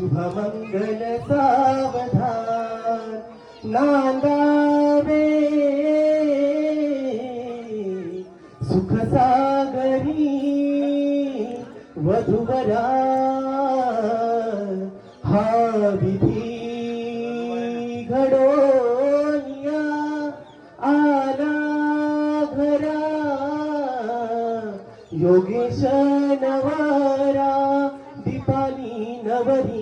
शुभमंगल सावधान नांदावे सुख सागरी वधूवरा हा विधी घडोनिया आला घरा योगेश नवारा दीपाली नवरी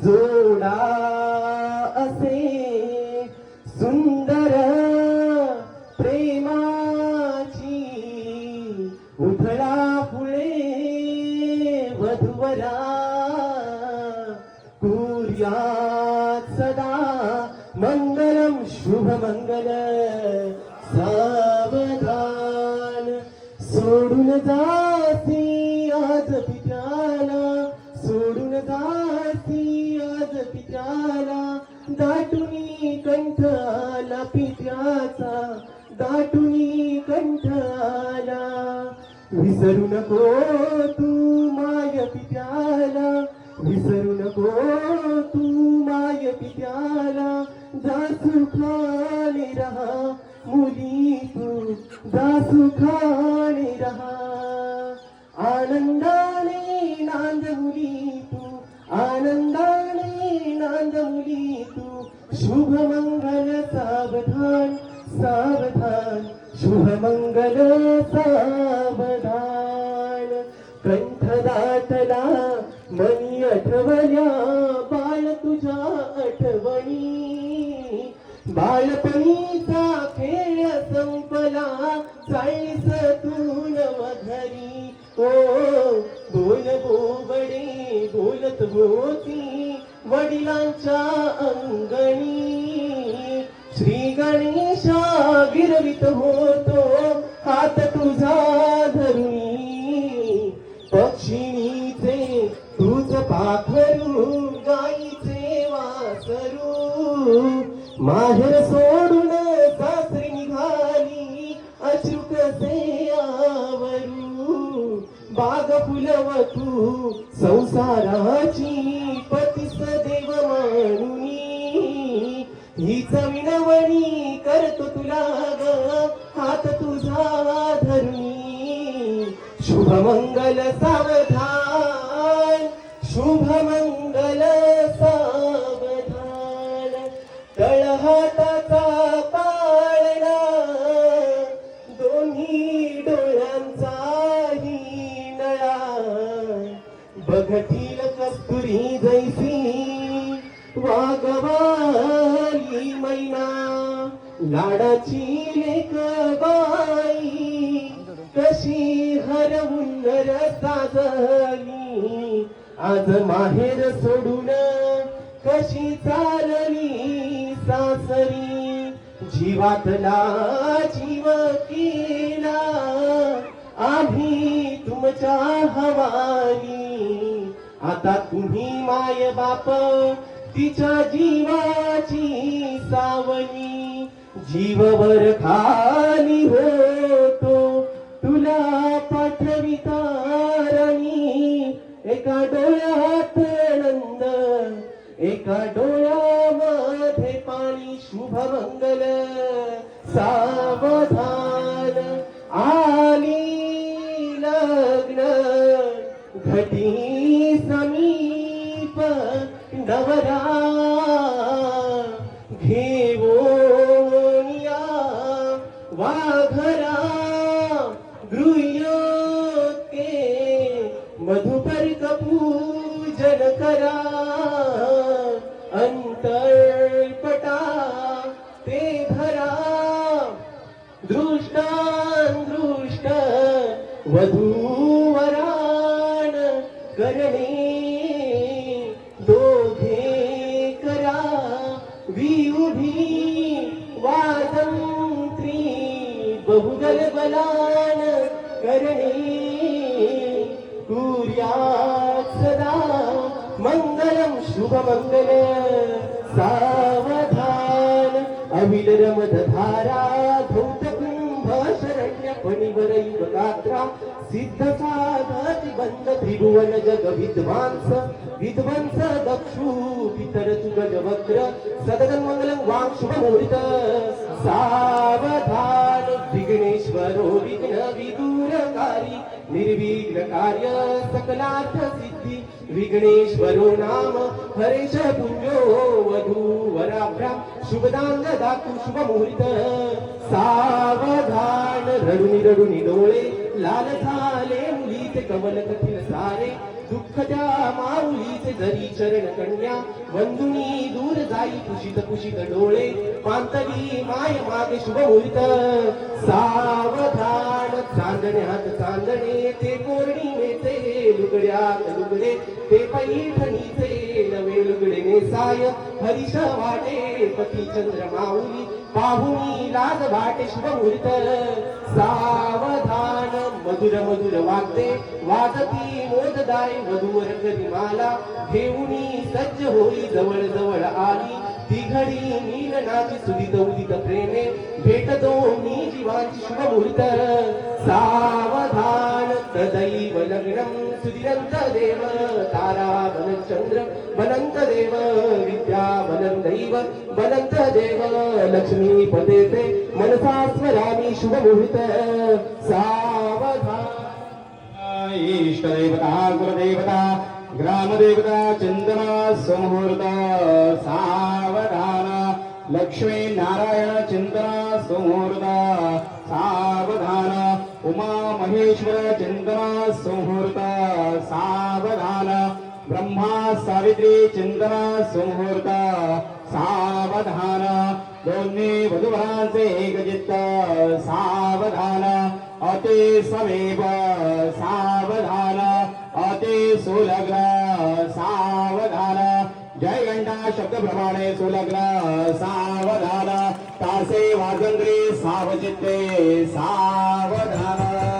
जोडा असे सुंदर प्रेमाची उधळा फुले वधूवरा कुर्यात सदा मंगलम शुभमंगल सावधान सोडून जाती आज पित्याला सोडून जाती आज पित्याला दाटुनी कंठ आला पित्याचा दाटुनी कंठ आला विसरू नको तू माय पित्याला विसरू नको तू माय पित्याला जा सुखाने रहा मुली तू जा सुखाने रहा आनंदाने नांद मुली तू आनंदाने नांद मुली तू शुभमंगल सावधान सावधान शुभमंगल सावधान कंठ दाटला मनी आठवल्या बाळ तुझ्या आठवणी बालपणीचा खेळ संपला चाळीस तू नवघरी ओ बोल बोबडे बोलत होती वडिलांच्या अंगणी श्री गणेशा गिरवित होतो हात तुझा धरुणी पक्षिणीचे तुझ पाखरू गाईचे वासरू माहेर सोडून सासरी निघाली अश्रू कसे आवरू बाग फुलवतू संसाराची पतीस देव मानुनी हीच विनवणी करतो तुला ग हात तुझा धरुणी शुभमंगल सावधान शुभमंगल सावधान तळहाताचा पाळणा दोन्ही डोळ्यांचाही नळा बघतील कस्तुरी जैसी वागवाली मैना लाडाची लेक बाई कशी हरवून रस्ता झाली आज माहेर सोडून कशी चालली सासरी जीवातला जीव केला आम्ही तुमच्या हवाली आता तुम्ही माय बाप तिच्या जीवाची सावली जीववर खाली होतो तुला पाठविता राणी एका डोळ्यात नंद एका डोळ्यामध्ये पाणी शुभमंगल सावधान आली लग्न घटी समीप नवरा घेऊन या वाघरा गृह्योके मधुपर्क पूजन करा अंतर्पटा ते धरा दृष्टांदृष्ट वधूवरान करणे दोघे करा विउभी वाजंत्री बहुदल बलान करणे कुर्यात सदा मंगलम शुभमंगल सावधान अविलरमद धारा धौत कुंभ शरण्य फणिवरैव गात्रा सिद्ध साधती बंद त्रिभुवन जग विध्वंस दक्षु पितर तुगज वक्र सदगन मंगलम वांग शुभ मुहूर्त सावधान विघ्नेश्वरो विघ्न विदूरकारी निर्विघ्न कार्य सकलार्थ सिद्धी विघ्नेश्वरो नाम हरेश पुंजो वधू वराभ्राम शुभदान दातु शुभ मुहूर्त सावधान रडुनी डोळे लाल झाले मुलीचे कमल कथिल सारे दुःख त्या माऊलीचे जरी चरण कन्या वंदुनी दूर जाई कुशित डोळे पांतली माय मागे शुभ मुहूर्त सावधान चांदण्यात चांदणे ते पौर्णिमेचे लुगड्यात लुगडे ते पैठणीचे नवे लुगडे नेसाय हरीश वाटे पती चंद्र माऊली पाहुणी लाज वाटे शुभ मुहूर्त सावधान मधुर वागते वाजती मोददाय वधूवर कधी माला घेऊनी सज्ज होई जवळ आली ती घडी नीलनाची सुदित उदित प्रेमे भेट दोन्ही जीवांची शुभ मुहूर्त सावधान तदैव लग्नम सुदिरंत देव तारा बनचंद्र बनंत देव विद्या बलं दैव बनंत देव लक्ष्मी पतेते मनसा स्मरामी शुभ मुहूर्त सावधान इष्ट देवता कुलदेवता ग्रामदेवता चिंतना सुमुहूर्त सावधान लक्ष्मी नारायण चिंतना सुमुहूर्त सावधान उमा महेश्वर चिंतना सुमुहूर्त सावधान ब्रह्मा सावित्री चिंतना सुमुहूर्त सावधान दोन्ही वधूवरांचे एकचित्त सावधान अति समीप सावधान अति सुलग्न सावधान जय घंटा शब्द प्रमाणे सुलग्न सावधान तासे वाजंत्री सावचित्ते सावधान